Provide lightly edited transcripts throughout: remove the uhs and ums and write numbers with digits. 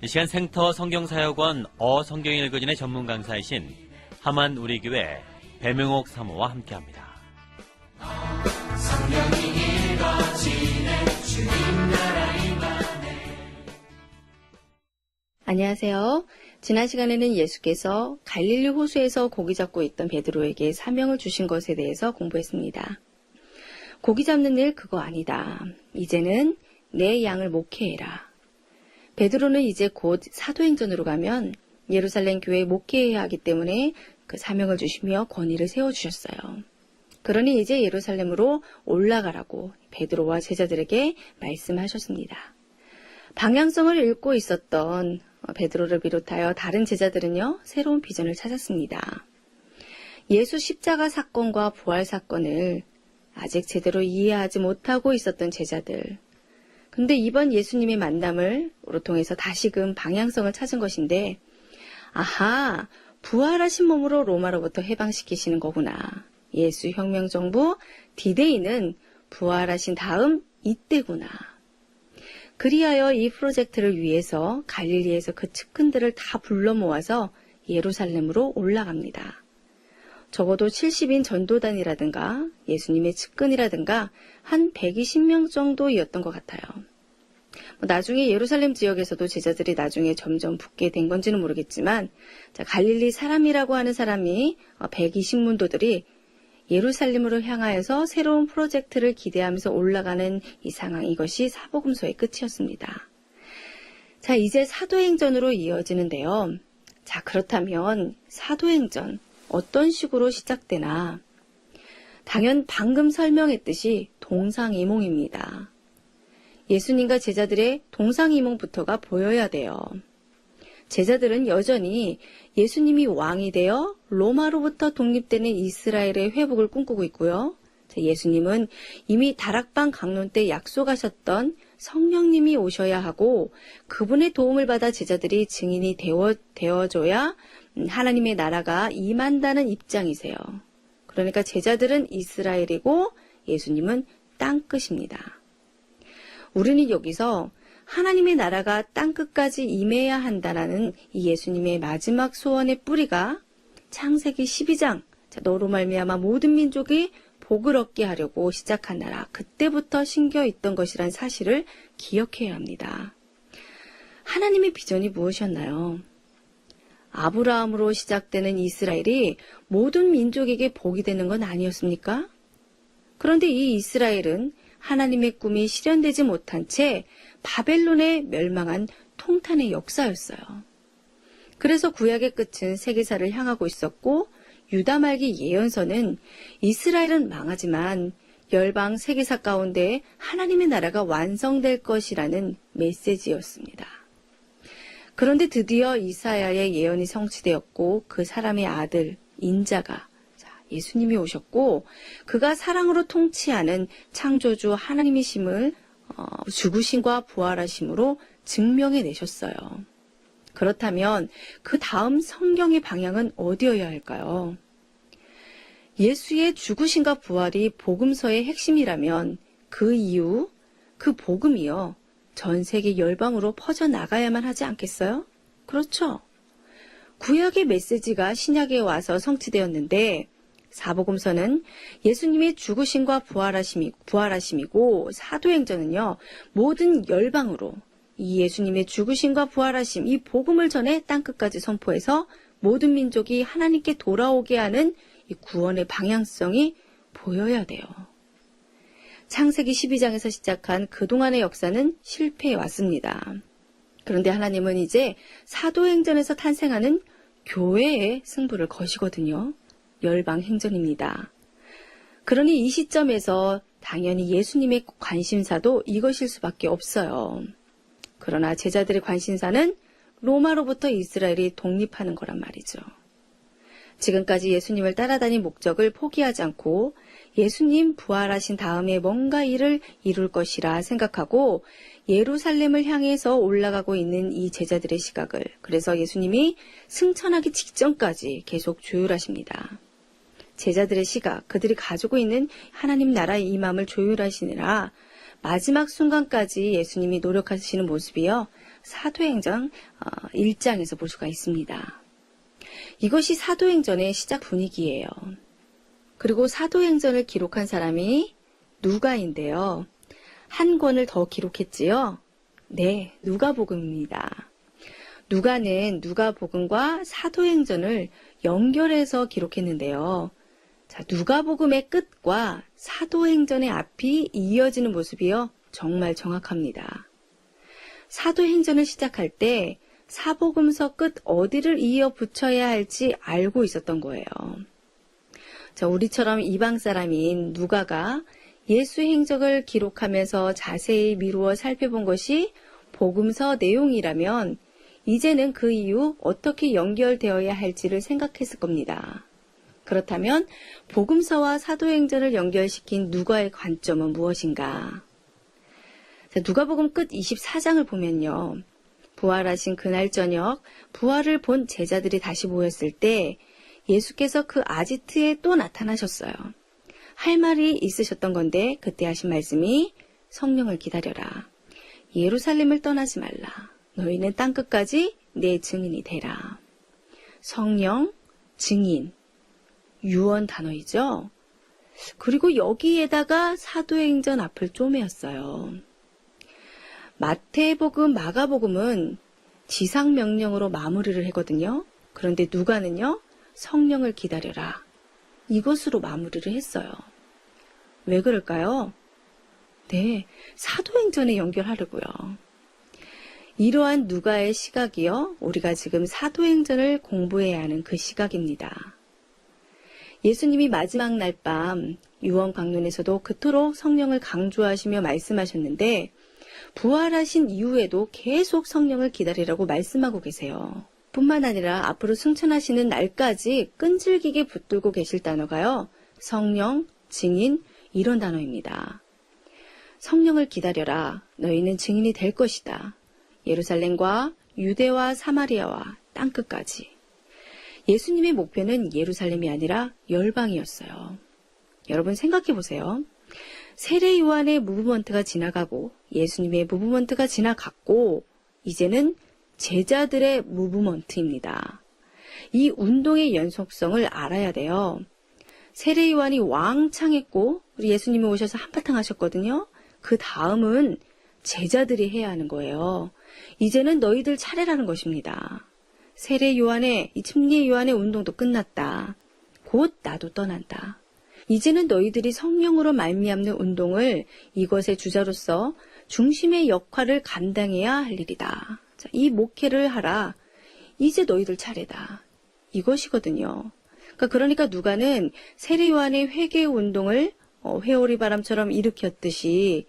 이 시간 생터 성경사역원 어성경 읽어진의 전문 강사이신 하만 우리교회 배명옥 사모와 함께합니다. 성경이 읽어지는 주님 나라 임하네. 안녕하세요. 지난 시간에는 예수께서 갈릴리 호수에서 고기 잡고 있던 베드로에게 사명을 주신 것에 대해서 공부했습니다. 고기 잡는 일 그거 아니다. 이제는 내 양을 목회해라. 베드로는 이제 곧 사도행전으로 가면 예루살렘 교회에 목회해야 하기 때문에 그 사명을 주시며 권위를 세워주셨어요. 그러니 이제 예루살렘으로 올라가라고 베드로와 제자들에게 말씀하셨습니다. 방향성을 잃고 있었던 베드로를 비롯하여 다른 제자들은요, 새로운 비전을 찾았습니다. 예수 십자가 사건과 부활 사건을 아직 제대로 이해하지 못하고 있었던 제자들. 근데 이번 예수님의 만남을 통해서 다시금 방향성을 찾은 것인데, 아하, 부활하신 몸으로 로마로부터 해방시키시는 거구나. 예수 혁명정부 D-Day는 부활하신 다음 이때구나. 그리하여 이 프로젝트를 위해서 갈릴리에서 그 측근들을 다 불러 모아서 예루살렘으로 올라갑니다. 적어도 70인 전도단이라든가 예수님의 측근이라든가 한 120명 정도였던 것 같아요. 나중에 예루살렘 지역에서도 제자들이 나중에 점점 붙게 된 건지는 모르겠지만, 갈릴리 사람이라고 하는 사람이 120문도들이 예루살렘으로 향하여서 새로운 프로젝트를 기대하면서 올라가는 이 상황, 이것이 사복음서의 끝이었습니다. 자, 이제 사도행전으로 이어지는데요. 자, 그렇다면 사도행전 어떤 식으로 시작되나? 당연 방금 설명했듯이 동상이몽입니다. 예수님과 제자들의 동상이몽부터가 보여야 돼요. 제자들은 여전히 예수님이 왕이 되어 로마로부터 독립되는 이스라엘의 회복을 꿈꾸고 있고요. 예수님은 이미 다락방 강론 때 약속하셨던 성령님이 오셔야 하고 그분의 도움을 받아 제자들이 증인이 되어줘야 하나님의 나라가 임한다는 입장이세요. 그러니까 제자들은 이스라엘이고 예수님은 땅끝입니다. 우리는 여기서 하나님의 나라가 땅끝까지 임해야 한다라는 이 예수님의 마지막 소원의 뿌리가 창세기 12장, 너로 말미암아 모든 민족이 복을 얻게 하려고 시작한 나라, 그때부터 심겨 있던 것이란 사실을 기억해야 합니다. 하나님의 비전이 무엇이었나요? 아브라함으로 시작되는 이스라엘이 모든 민족에게 복이 되는 건 아니었습니까? 그런데 이 이스라엘은 하나님의 꿈이 실현되지 못한 채 바벨론에 멸망한 통탄의 역사였어요. 그래서 구약의 끝은 세계사를 향하고 있었고 유다 말기 예언서는 이스라엘은 망하지만 열방 세계사 가운데 하나님의 나라가 완성될 것이라는 메시지였습니다. 그런데 드디어 이사야의 예언이 성취되었고 그 사람의 아들 인자가 예수님이 오셨고 그가 사랑으로 통치하는 창조주 하나님이심을 죽으심과 부활하심으로 증명해 내셨어요. 그렇다면 그 다음 성경의 방향은 어디여야 할까요? 예수의 죽으심과 부활이 복음서의 핵심이라면 그 이후 그 복음이요 전 세계 열방으로 퍼져나가야만 하지 않겠어요? 그렇죠. 구약의 메시지가 신약에 와서 성취되었는데 사복음서는 예수님의 죽으심과 부활하심이고 사도행전은요 모든 열방으로 이 예수님의 죽으심과 부활하심 이 복음을 전해 땅끝까지 선포해서 모든 민족이 하나님께 돌아오게 하는 이 구원의 방향성이 보여야 돼요. 창세기 12장에서 시작한 그동안의 역사는 실패해 왔습니다. 그런데 하나님은 이제 사도행전에서 탄생하는 교회의 승부를 거시거든요. 열방 행전입니다. 그러니 이 시점에서 당연히 예수님의 관심사도 이것일 수밖에 없어요. 그러나 제자들의 관심사는 로마로부터 이스라엘이 독립하는 거란 말이죠. 지금까지 예수님을 따라다닌 목적을 포기하지 않고 예수님 부활하신 다음에 뭔가 일을 이룰 것이라 생각하고 예루살렘을 향해서 올라가고 있는 이 제자들의 시각을 그래서 예수님이 승천하기 직전까지 계속 조율하십니다. 제자들의 시각, 그들이 가지고 있는 하나님 나라의 임함을 조율하시느라 마지막 순간까지 예수님이 노력하시는 모습이요. 사도행전 1장에서 볼 수가 있습니다. 이것이 사도행전의 시작 분위기예요. 그리고 사도행전을 기록한 사람이 누가인데요. 한 권을 더 기록했지요? 네, 누가복음입니다. 누가는 누가복음과 사도행전을 연결해서 기록했는데요. 자, 누가복음의 끝과 사도행전의 앞이 이어지는 모습이요. 정말 정확합니다. 사도행전을 시작할 때 사복음서 끝 어디를 이어 붙여야 할지 알고 있었던 거예요. 자, 우리처럼 이방 사람인 누가가 예수의 행적을 기록하면서 자세히 미루어 살펴본 것이 복음서 내용이라면 이제는 그 이후 어떻게 연결되어야 할지를 생각했을 겁니다. 그렇다면 복음서와 사도행전을 연결시킨 누가의 관점은 무엇인가? 자, 누가복음 끝 24장을 보면요. 부활하신 그날 저녁 부활을 본 제자들이 다시 모였을 때 예수께서 그 아지트에 또 나타나셨어요. 할 말이 있으셨던 건데 그때 하신 말씀이 성령을 기다려라. 예루살렘을 떠나지 말라. 너희는 땅끝까지 내 증인이 되라. 성령, 증인, 유언 단어이죠. 그리고 여기에다가 사도행전 앞을 쪼매었어요. 마태복음, 마가복음은 지상명령으로 마무리를 하거든요. 그런데 누가는요. 성령을 기다려라. 이것으로 마무리를 했어요. 왜 그럴까요? 네, 사도행전에 연결하려고요. 이러한 누가의 시각이요. 우리가 지금 사도행전을 공부해야 하는 그 시각입니다. 예수님이 마지막 날 밤 유언 강론에서도 그토록 성령을 강조하시며 말씀하셨는데 부활하신 이후에도 계속 성령을 기다리라고 말씀하고 계세요. 뿐만 아니라 앞으로 승천하시는 날까지 끈질기게 붙들고 계실 단어가요. 성령, 증인 이런 단어입니다. 성령을 기다려라. 너희는 증인이 될 것이다. 예루살렘과 유대와 사마리아와 땅끝까지. 예수님의 목표는 예루살렘이 아니라 열방이었어요. 여러분 생각해 보세요. 세례 요한의 무브먼트가 지나가고 예수님의 무브먼트가 지나갔고 이제는 제자들의 무브먼트입니다. 이 운동의 연속성을 알아야 돼요. 세례 요한이 왕창 했고 예수님이 오셔서 한바탕 하셨거든요. 그 다음은 제자들이 해야 하는 거예요. 이제는 너희들 차례라는 것입니다. 세례 요한의 이 침례 요한의 운동도 끝났다. 곧 나도 떠난다. 이제는 너희들이 성령으로 말미암는 운동을 이것의 주자로서 중심의 역할을 감당해야 할 일이다. 자, 이 목회를 하라. 이제 너희들 차례다. 이것이거든요. 그러니까 누가는 세례 요한의 회개 운동을 회오리 바람처럼 일으켰듯이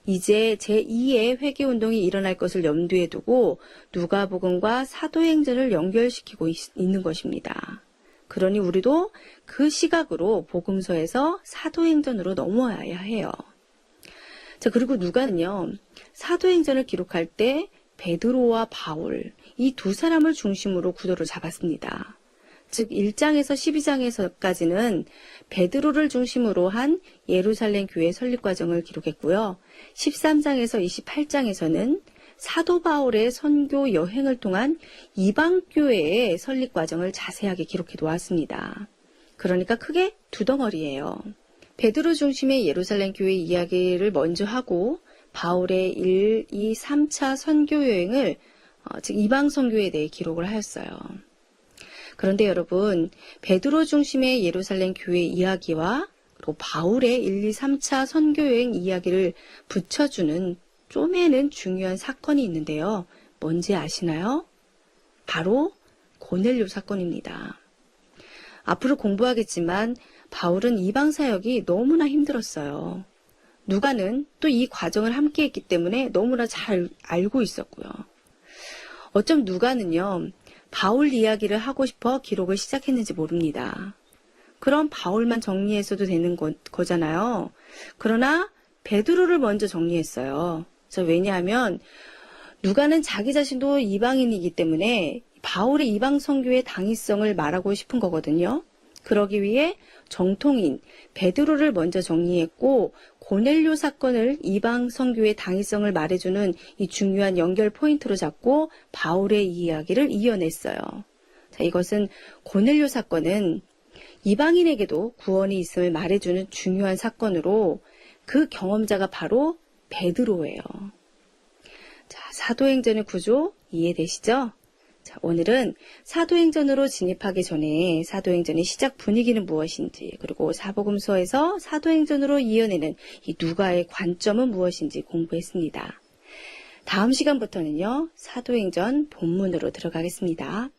이제 제2의 회개 운동이 일어날 것을 염두에 두고 누가복음과 사도행전을 연결시키고 있는 것입니다. 그러니 우리도 그 시각으로 복음서에서 사도행전으로 넘어와야 해요. 자, 그리고 누가는요. 사도행전을 기록할 때 베드로와 바울 이 두 사람을 중심으로 구도를 잡았습니다. 즉 1장에서 12장에서까지는 베드로를 중심으로 한 예루살렘 교회 설립 과정을 기록했고요. 13장에서 28장에서는 사도 바울의 선교 여행을 통한 이방 교회의 설립 과정을 자세하게 기록해 놓았습니다. 그러니까 크게 두 덩어리예요. 베드로 중심의 예루살렘 교회 이야기를 먼저 하고 바울의 1, 2, 3차 선교 여행을 즉 이방 선교에 대해 기록을 하였어요. 그런데 여러분, 베드로 중심의 예루살렘 교회 이야기와 또 바울의 1, 2, 3차 선교여행 이야기를 붙여주는 쪼매는 중요한 사건이 있는데요. 뭔지 아시나요? 바로 고넬료 사건입니다. 앞으로 공부하겠지만 바울은 이방 사역이 너무나 힘들었어요. 누가는 또 이 과정을 함께 했기 때문에 너무나 잘 알고 있었고요. 어쩜 누가는요. 바울 이야기를 하고 싶어 기록을 시작했는지 모릅니다. 그럼 바울만 정리했어도 되는 거잖아요. 그러나 베드로를 먼저 정리했어요. 왜냐하면 누가는 자기 자신도 이방인이기 때문에 바울의 이방 선교의 당위성을 말하고 싶은 거거든요. 그러기 위해 정통인 베드로를 먼저 정리했고 고넬료 사건을 이방 선교의 당위성을 말해주는 이 중요한 연결 포인트로 잡고 바울의 이야기를 이어냈어요. 자, 이것은 고넬료 사건은 이방인에게도 구원이 있음을 말해주는 중요한 사건으로 그 경험자가 바로 베드로예요. 자, 사도행전의 구조 이해되시죠? 자, 오늘은 사도행전으로 진입하기 전에 사도행전의 시작 분위기는 무엇인지, 그리고 사복음서에서 사도행전으로 이어내는 이 누가의 관점은 무엇인지 공부했습니다. 다음 시간부터는요, 사도행전 본문으로 들어가겠습니다.